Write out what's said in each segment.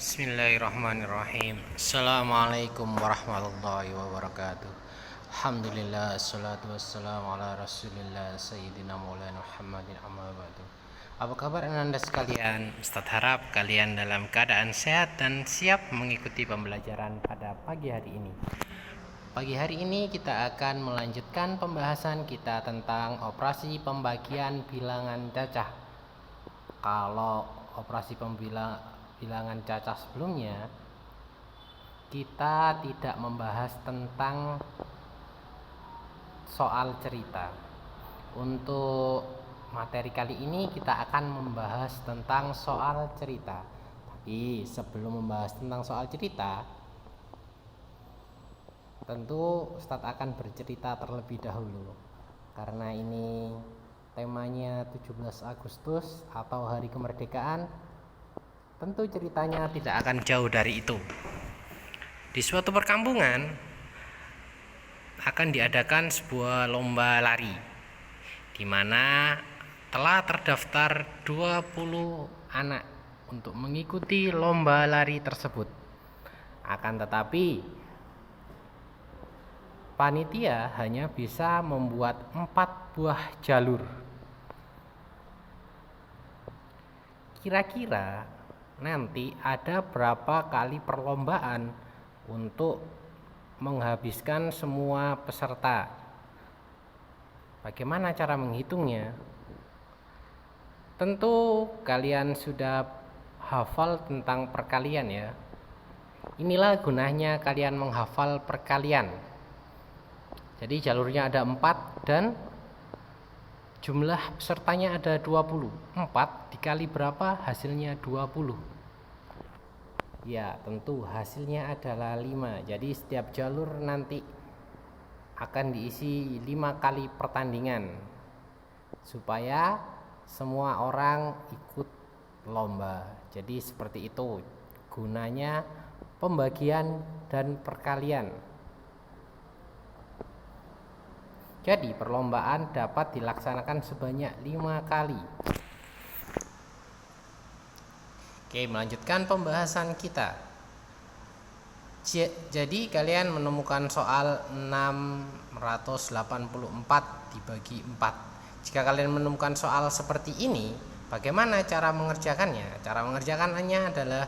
Bismillahirrahmanirrahim. Assalamualaikum warahmatullahi wabarakatuh. Alhamdulillah, assalatu wassalamu ala rasulillah Sayyidina Maulana Muhammadin amma ba'du. Apa kabar anda sekalian? Ustaz harap kalian dalam keadaan sehat dan siap mengikuti pembelajaran pada pagi hari ini. Pagi hari ini kita akan melanjutkan pembahasan kita tentang operasi pembagian bilangan cacah. Kalau operasi bilangan cacah sebelumnya kita tidak membahas tentang soal cerita. Untuk materi kali ini kita akan membahas tentang soal cerita. Tapi sebelum membahas tentang soal cerita, tentu Ustadz akan bercerita terlebih dahulu, karena ini temanya 17 Agustus atau Hari Kemerdekaan. Tentu ceritanya tidak akan jauh dari itu. Di suatu perkampungan akan diadakan sebuah lomba lari, di mana telah terdaftar 20 anak untuk mengikuti lomba lari tersebut. Akan tetapi panitia hanya bisa membuat 4 buah jalur. Kira-kira nanti ada berapa kali perlombaan untuk menghabiskan semua peserta? Bagaimana cara menghitungnya? Tentu kalian sudah hafal tentang perkalian ya. Inilah gunanya kalian menghafal perkalian. Jadi jalurnya ada 4 dan jumlah pesertanya ada 20. 4 dikali berapa? Hasilnya 20. Ya, tentu hasilnya adalah 5. Jadi setiap jalur nanti akan diisi 5 kali pertandingan, supaya semua orang ikut lomba. Jadi seperti itu gunanya pembagian dan perkalian. Jadi perlombaan dapat dilaksanakan sebanyak 5 kali. Oke, melanjutkan pembahasan kita. Jadi kalian menemukan soal 684 dibagi 4. Jika kalian menemukan soal seperti ini, bagaimana cara mengerjakannya? Cara mengerjakannya adalah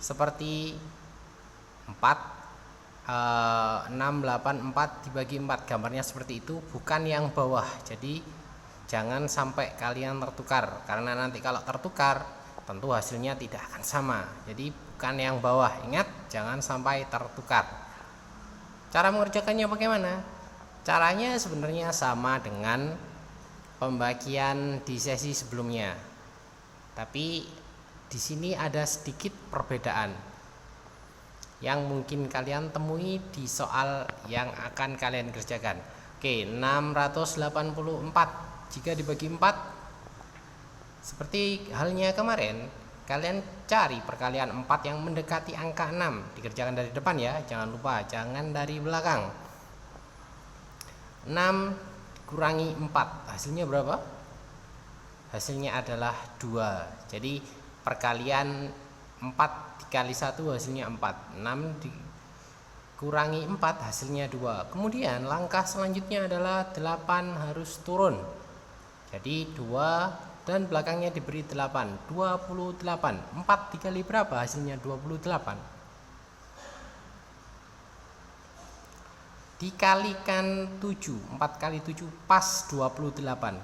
seperti 684 dibagi 4. Gambarnya seperti itu, bukan yang bawah. Jadi jangan sampai kalian tertukar, karena nanti kalau tertukar tentu hasilnya tidak akan sama. Jadi bukan yang bawah, ingat, jangan sampai tertukar. Cara mengerjakannya bagaimana? Caranya sebenarnya sama dengan pembagian di sesi sebelumnya, tapi di sini ada sedikit perbedaan yang mungkin kalian temui di soal yang akan kalian kerjakan. Oke, 684 jika dibagi 4, seperti halnya kemarin, kalian cari perkalian 4 yang mendekati angka 6. Dikerjakan dari depan ya, jangan lupa, jangan dari belakang. 6 kurangi 4, hasilnya berapa? Hasilnya adalah 2. Jadi perkalian 4 dikali 1 hasilnya 4. 6 dikurangi 4 hasilnya 2. Kemudian langkah selanjutnya adalah 8 harus turun. Jadi 2 dan belakangnya diberi 8, 28. 4 dikali berapa? Hasilnya 28. Dikalikan 7, 4 kali 7 pas 28.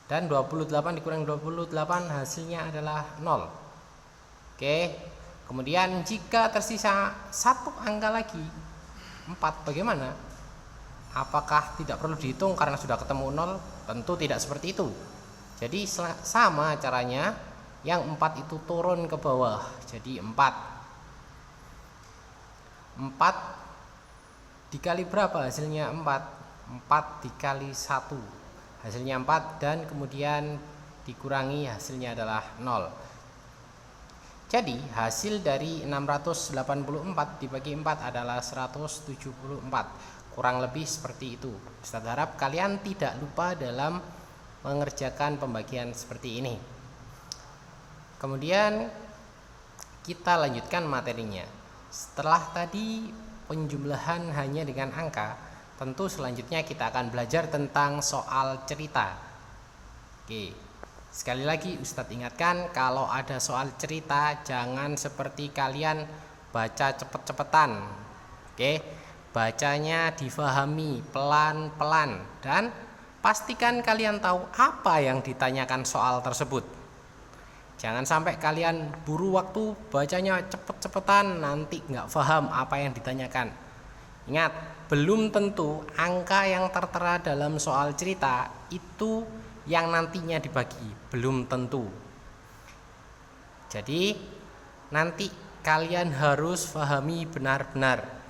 Dan 28 dikurangi 28 hasilnya adalah 0. Oke, kemudian jika tersisa 1 angka lagi, 4, bagaimana? Apakah tidak perlu dihitung karena sudah ketemu 0? Tentu tidak seperti itu. Jadi sama caranya, yang 4 itu turun ke bawah. Jadi 4 dikali berapa? Hasilnya 4. 4 dikali 1 hasilnya 4, dan kemudian dikurangi hasilnya adalah 0. Jadi hasil dari 684 dibagi 4 adalah 174. Kurang lebih seperti itu. Ustaz harap kalian tidak lupa dalam mengerjakan pembagian seperti ini. Kemudian Kita lanjutkan materinya. Setelah tadi penjumlahan hanya dengan angka, tentu selanjutnya kita akan belajar tentang soal cerita. Oke, sekali lagi Ustadz ingatkan, kalau ada soal cerita jangan seperti kalian baca cepet-cepetan. Oke, bacanya difahami pelan-pelan dan pastikan kalian tahu apa yang ditanyakan soal tersebut. Jangan sampai kalian buru waktu bacanya cepet-cepetan, nanti nggak paham apa yang ditanyakan. Ingat, belum tentu angka yang tertera dalam soal cerita itu yang nantinya dibagi, belum tentu. Jadi nanti kalian harus pahami benar-benar.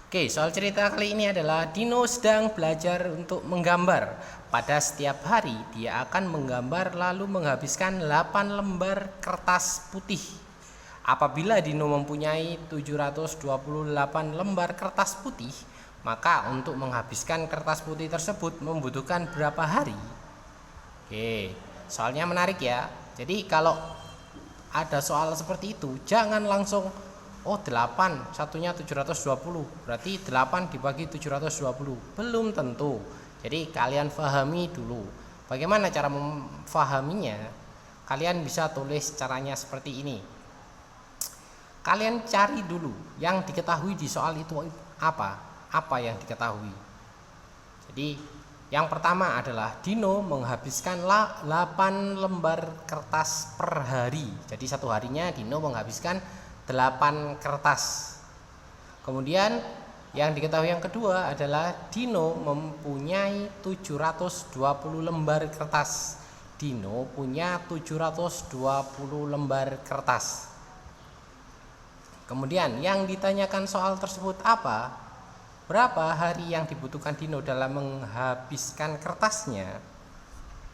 Oke, soal cerita kali ini adalah Dino sedang belajar untuk menggambar. Pada setiap hari dia akan menggambar lalu menghabiskan 8 lembar kertas putih. Apabila Dino mempunyai 728 lembar kertas putih, maka untuk menghabiskan kertas putih tersebut membutuhkan berapa hari? Oke, soalnya menarik ya. Jadi kalau ada soal seperti itu, jangan langsung 8, satunya 720, berarti 8 dibagi 720, belum tentu. Jadi kalian pahami dulu. Bagaimana cara memfahaminya? Kalian bisa tulis caranya seperti ini. Kalian cari dulu yang diketahui di soal itu apa yang diketahui. Jadi yang pertama adalah Dino menghabiskan 8 lembar kertas per hari. Jadi satu harinya Dino menghabiskan 8 kertas. Kemudian yang diketahui yang kedua adalah Dino mempunyai 720 lembar kertas. Dino punya 720 lembar kertas. Kemudian yang ditanyakan soal tersebut apa? Berapa hari yang dibutuhkan Dino dalam menghabiskan kertasnya?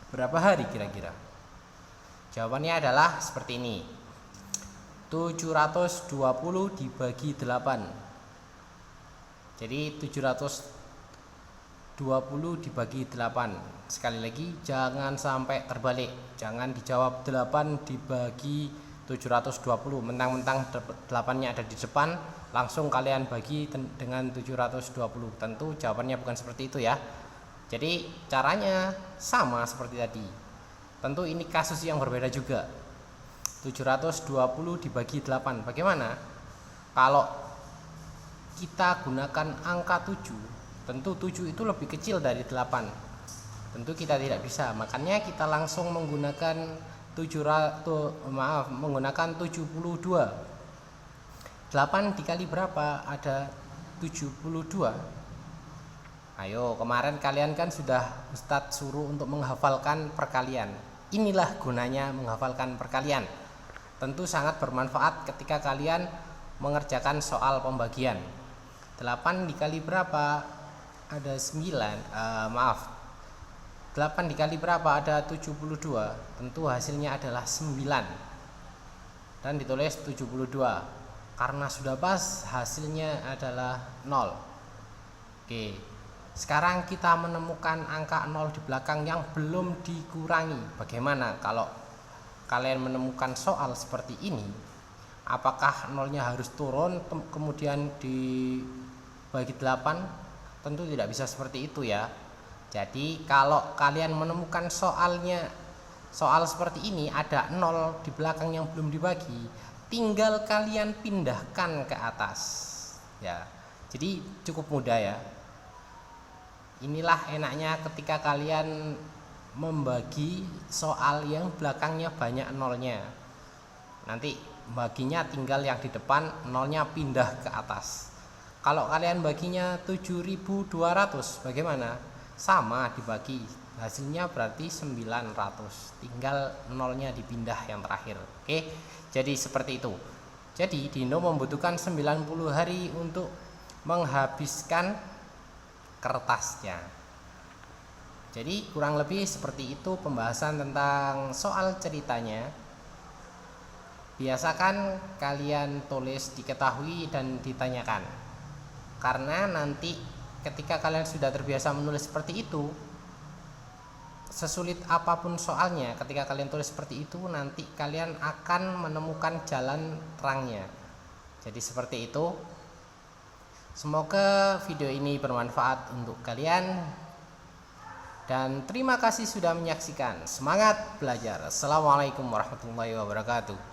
Berapa hari kira-kira? Jawabannya adalah seperti ini. 720 dibagi 8. Jadi 720 dibagi 8. Sekali lagi jangan sampai terbalik. Jangan dijawab 8 dibagi 720. Mentang-mentang 8-nya ada di depan, langsung kalian bagi dengan 720. Tentu jawabannya bukan seperti itu ya. Jadi caranya sama seperti tadi. Tentu ini kasus yang berbeda juga. 720 dibagi 8. Bagaimana? Kalau kita gunakan angka 7, tentu 7 itu lebih kecil dari 8. Tentu kita tidak bisa. Makanya kita langsung menggunakan 72. 8 dikali berapa? Ada 72. Ayo, kemarin kalian kan sudah Ustadz suruh untuk menghafalkan perkalian. Inilah gunanya menghafalkan perkalian. Tentu sangat bermanfaat ketika kalian mengerjakan soal pembagian. 8 dikali berapa? Ada 8 dikali berapa? Ada 72. Tentu hasilnya adalah 9. Dan ditulis 72. Karena sudah pas, hasilnya adalah 0. Oke. Sekarang kita menemukan angka 0 di belakang yang belum dikurangi. Bagaimana kalau kalian menemukan soal seperti ini? Apakah nolnya harus turun kemudian dibagi 8? Tentu tidak bisa seperti itu ya. Jadi kalau kalian menemukan soal seperti ini, ada 0 di belakang yang belum dibagi, tinggal kalian pindahkan ke atas ya. Jadi cukup mudah ya. Inilah enaknya ketika kalian membagi soal yang belakangnya banyak nolnya. Nanti baginya tinggal yang di depan, nolnya pindah ke atas. Kalau kalian baginya 7.200, bagaimana? Sama dibagi, hasilnya berarti 900. Tinggal nolnya dipindah yang terakhir. Oke, jadi seperti itu. Jadi Dino membutuhkan 90 hari untuk menghabiskan kertasnya. Jadi kurang lebih seperti itu pembahasan tentang soal ceritanya. Biasakan kalian tulis diketahui dan ditanyakan. Karena nanti ketika kalian sudah terbiasa menulis seperti itu, sesulit apapun soalnya, ketika kalian tulis seperti itu nanti kalian akan menemukan jalan terangnya. Jadi seperti itu. Semoga video ini bermanfaat untuk kalian, dan terima kasih sudah menyaksikan. Semangat belajar. Assalamualaikum warahmatullahi wabarakatuh.